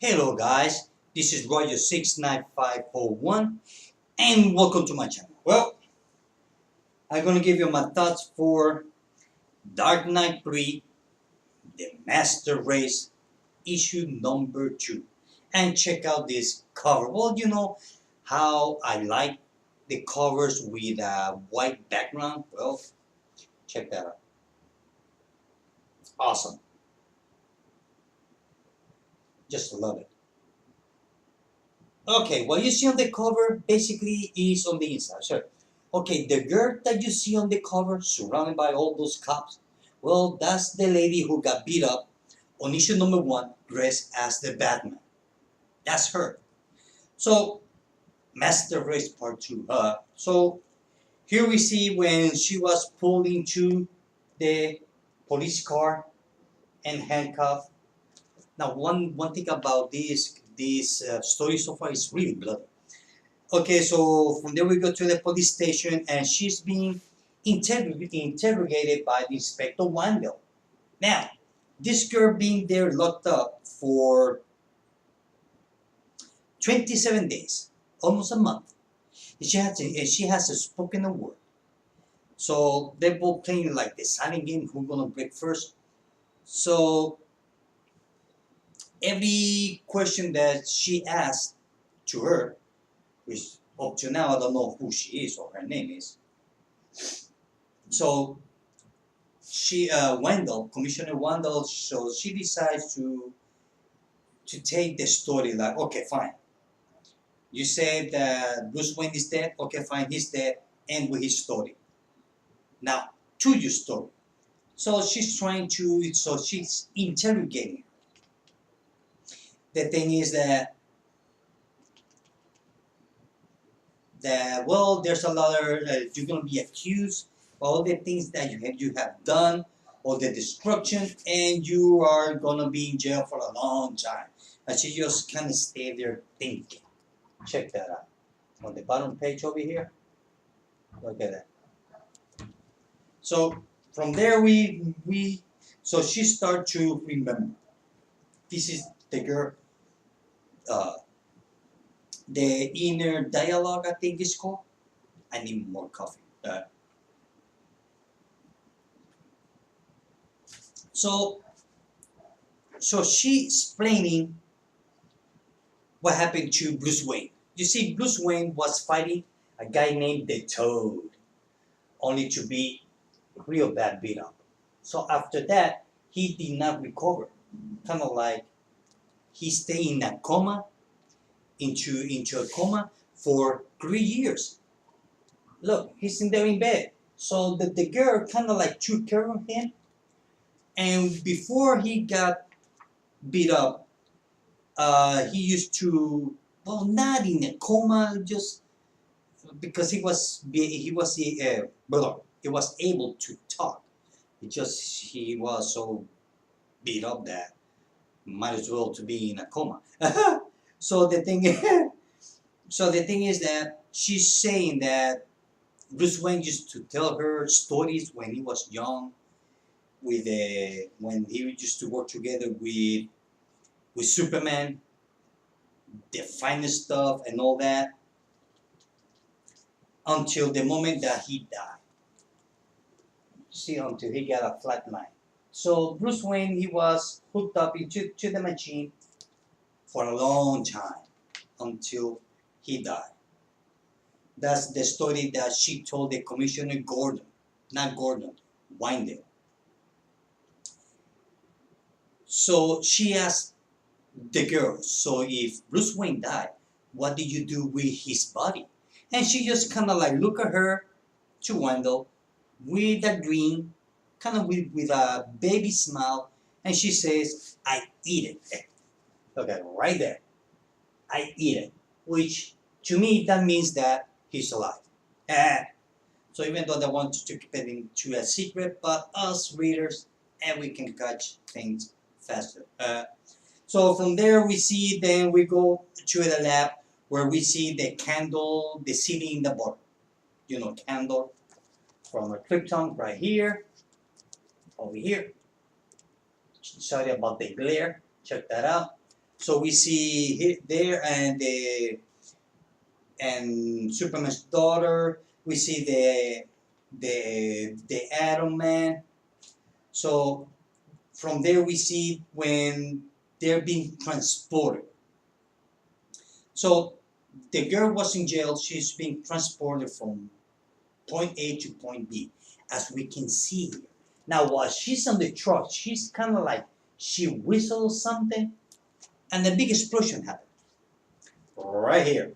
Hello guys, this is Roger69541 and welcome to my channel. Well, I'm gonna give you my thoughts for Dark Knight 3, The Master Race, issue number 2. And check out this cover. Well, you know how I like the covers with a white background? Well, check that out. Awesome. Just love it. Okay, what you see on the cover basically is on the inside. Sure. Okay, the girl that you see on the cover, surrounded by all those cops, well, that's the lady who got beat up on issue number 1, dressed as the Batman. That's her. So, Master Race Part 2. So, here we see when she was pulled into the police car and handcuffed. Now, one thing about this story so far is really bloody. Okay, so from there we go to the police station, and she's being interrogated by the Inspector Wandel. Now, this girl being there locked up for 27 days, almost a month. She has a spoken a word. So they're both playing like the silent game, who's gonna break first. So every question that she asked to her, which up to now I don't know who she is or her name is. So Commissioner Wendell, so she decides to take the story like, okay, fine. You said that Bruce Wayne is dead. Okay, fine, he's dead. End with his story. Now, to your story. So she's interrogating. The thing is that well, there's a lot of you're gonna be accused of all the things that you have done, all the destruction, and you are gonna be in jail for a long time. And she just kind of stay there thinking. Check that out on the bottom page over here. Look at that. So from there so she start to remember. This is the girl. Uh, the inner dialogue, I think it's called. I need more coffee. So she's explaining what happened to Bruce Wayne. You see, Bruce Wayne was fighting a guy named the Toad, only to be real bad beat up. So after that, he did not recover. Kind of like he stayed in a coma, into a coma for 3 years. Look, he's in there in bed. So the girl kind of like took care of him. And before he got beat up, he used to, well, not in a coma, just because he was able to talk. He was so beat up that might as well to be in a coma. so the thing is that she's saying that Bruce Wayne used to tell her stories when he was young, when he used to work together with Superman, the finest stuff and all that, until the moment that he died. See, until he got a flat line. So Bruce Wayne, he was hooked up into the machine for a long time until he died. That's the story that she told the Commissioner Gordon, not Gordon, Windell. So she asked the girl, so if Bruce Wayne died, what did you do with his body? And she just kind of like look at her, to Wendell, with a grin, kind of with a baby smile, and she says, I eat it. Look at it right there. I eat it. Which, to me, that means that he's alive. So even though they want to keep it into a secret, but us readers, and we can catch things faster. So from there then we go to the lab where we see the candle, the city in the bottom. You know, candle from a Krypton right here, over here. Sorry about the glare. Check that out. So we see there and Superman's daughter. We see the Atom Man. So from there we see when they're being transported. So the girl was in jail. She's being transported from point A to point B, as we can see here. Now, while she's on the truck, she's kind of like she whistles something, and the big explosion happened right here.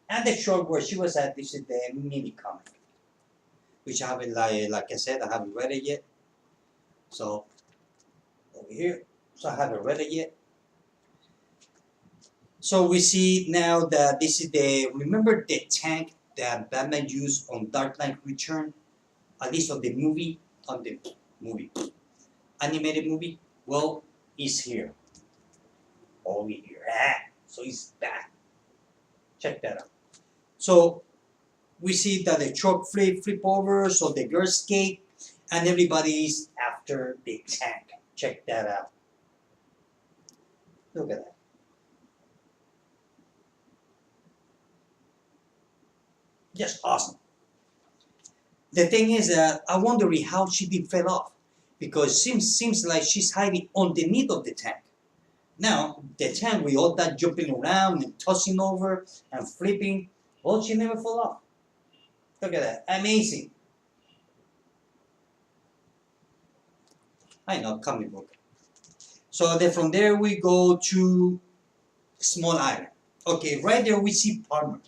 And the short where she was at, this is the mini comic, which I haven't, like I said, I haven't read it yet. So over here, so I haven't read it yet. So we see now that this is remember the tank that Batman used on Dark Knight Return, at least on the movie, animated movie. Well, it's here, over here. So it's back. Check that out. So we see that the truck flip over, so the girl escape, and everybody's after the tank. Check that out. Look at that. Just awesome. The thing is that I wondering how she did fell off, because seems like she's hiding underneath of the tank. Now the tank with all that jumping around and tossing over and flipping, well, she never fell off. Look at that, amazing. I know, comic book. So then from there we go to Small Island. Okay, right there we see Palmer.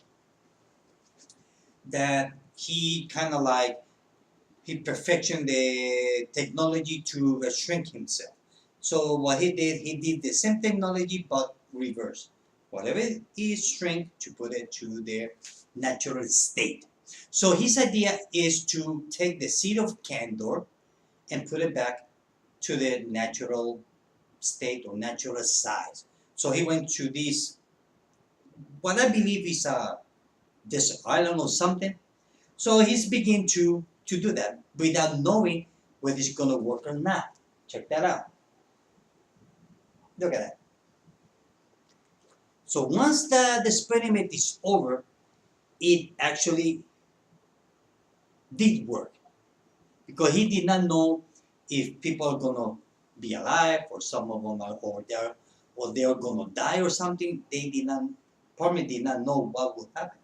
That he kind of like he perfected the technology to shrink himself. So what he did the same technology but reverse. Whatever is shrink to put it to their natural state. So his idea is to take the seed of Candor and put it back to the natural state or natural size. So he went to this, what I believe is a desert island or something. So he's beginning to do that without knowing whether it's gonna work or not. Check that out. Look at that. So once the experiment is over, it actually did work, because he did not know if people are gonna be alive or some of them are or they're gonna die or something. They did not, Parliament did not know what would happen.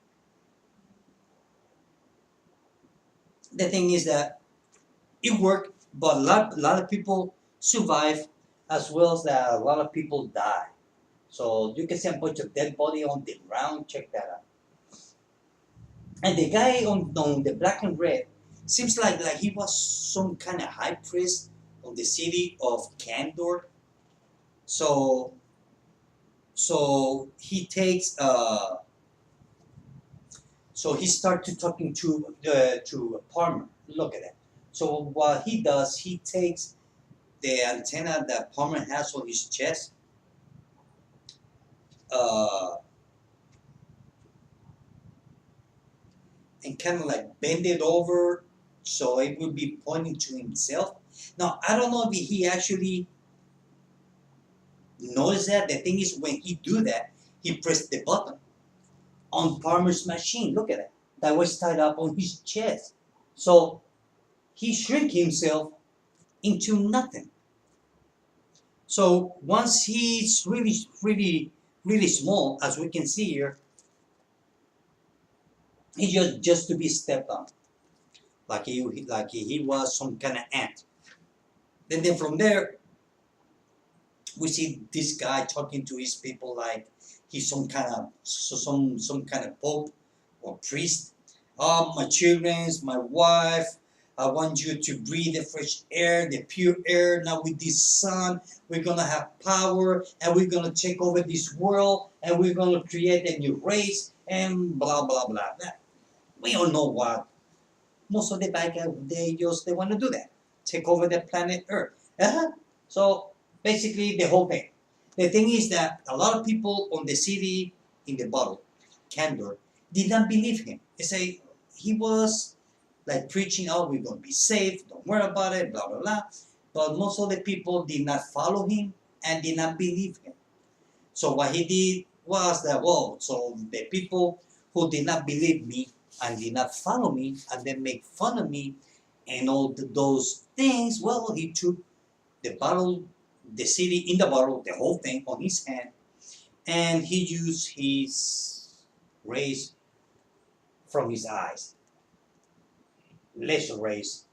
The thing is that it worked, but a lot of people survive, as well as that a lot of people die. So you can see a bunch of dead body on the ground. Check that out. And the guy on the black and red seems like he was some kind of high priest of the city of Kandor. So he takes so he started talking to Palmer. Look at that. So what he does, he takes the antenna that Palmer has on his chest, and kind of like bend it over so it would be pointing to himself. Now I don't know if he actually knows that. The thing is, when he do that, he pressed the button on Palmer's machine. Look at that. That was tied up on his chest. So he shrink himself into nothing. So once he's really small, as we can see here, he just to be stepped on, like he was some kind of ant. Then from there, we see this guy talking to his people like he's some kind of some kind of pope or priest. Oh, my children, my wife, I want you to breathe the fresh air, the pure air. Now with this sun, we're gonna have power, and we're gonna take over this world, and we're gonna create a new race, and blah blah blah. We all know what most of the bad guys, they want to do that, take over the planet Earth. So basically the whole thing. The thing is that a lot of people on the city in the bottle, Candor, did not believe him. They say he was like preaching, "Oh, we're gonna be safe. Don't worry about it." Blah blah blah. But most of the people did not follow him, and did not believe him. So what he did was that, well, so the people who did not believe me and did not follow me and then make fun of me and all those things, well, he took the bottle, the city in the bottle, the whole thing on his hand, and he used his rays from his eyes, laser rays,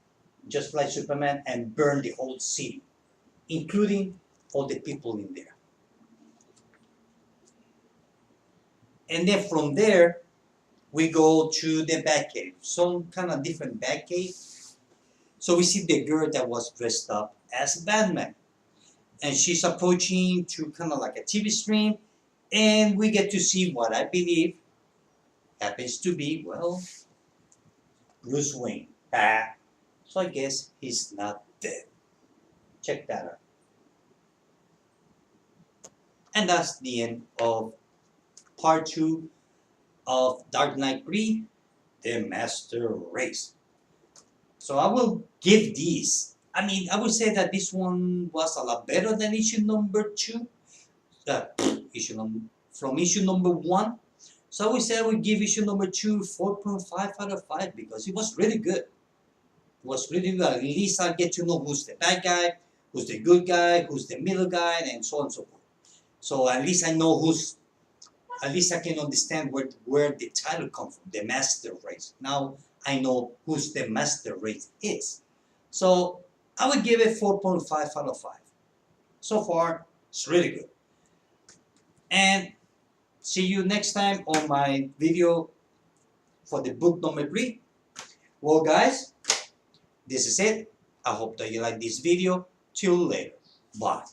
just like Superman, and burned the whole city, including all the people in there. And then from there, we go to the Batcave, some kind of different Batcave. So we see the girl that was dressed up as Batman, and she's approaching to kind of like a TV screen, and we get to see what I believe happens to be, well, Bruce Wayne. So I guess he's not dead. Check that out. And that's the end of part 2 of Dark Knight 3, The Master Race. So I will give these. I mean, I would say that this one was a lot better than issue number 2. From issue number 1. So I would say I would give issue number 2 4.5 out of 5 because it was really good. It was really good. At least I get to know who's the bad guy, who's the good guy, who's the middle guy, and so on and so forth. So at least I know who's. At least I can understand where the title comes from, the Master Race. Now I know who's the Master Race is. So I would give it 4.5 out of 5. So far, it's really good. And see you next time on my video for the book number 3. Well, guys, this is it. I hope that you like this video. Till later. Bye.